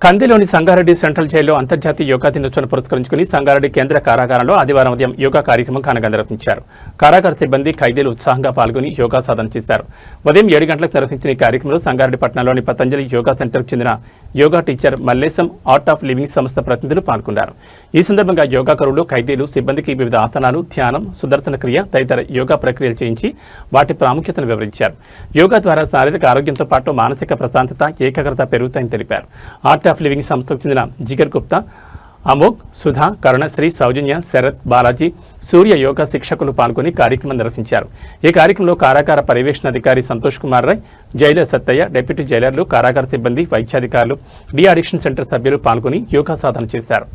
కందిలోని Sangareddy central జైల్లో అంతర్జాతీయ యోగా దినోత్సవం పురస్కరించుకుని సంగారెడ్డి కేంద్ర కారాగారంలో ఆదివారం ఉదయం యోగా కార్యక్రమం ఘనంగా నిర్వహించారు. కారాగార సిబ్బంది ఖైదీలు ఉత్సాహంగా పాల్గొని యోగా సాధన చేశారు. ఉదయం 7 గంటలకు నిర్వహించిన ఈ కార్యక్రమంలో సంగారెడ్డి పట్టణంలోని పతంజలి యోగా సెంటర్కు చెందిన yoga teacher Mallesham art of living సంస్థ ప్రతినిధులు పాల్గొన్నారు. ఈ సందర్భంగా యోగాకారులు ఖైదీలు సిబ్బందికి వివిధ ఆసనాలు, ధ్యానం, సుదర్శన క్రియ తదితర యోగా ప్రక్రియలు చేయించి వాటి ప్రాముఖ్యతను వివరించారు. యోగా ద్వారా శారీరక ఆరోగ్యంతో పాటు మానసిక ప్రశాంతత, ఏకాగ్రత పెరుగుతాయని తెలిపారు. ఆర్ట్ ఆఫ్ లివింగ్ సంస్థకు చెందిన జిగర్ గుప్తా, అమోఘ్, సుధా, కరుణశ్రీ, సౌజన్య, శరత్, బాలాజీ, సూర్య యోగా శిక్షకులు పాల్గొని కార్యక్రమం నిర్వహించారు. ఈ కార్యక్రమంలో కారాగార పర్యవేక్షణాధికారి సంతోష్ కుమార్ రాయ్, జైలర్ సత్తయ్య, డిప్యూటీ జైలర్లు, కారాగార సిబ్బంది, వైద్యాధికారులు, డి అడిక్షన్ సెంటర్ సభ్యులు పాల్గొని యోగా సాధన చేశారు.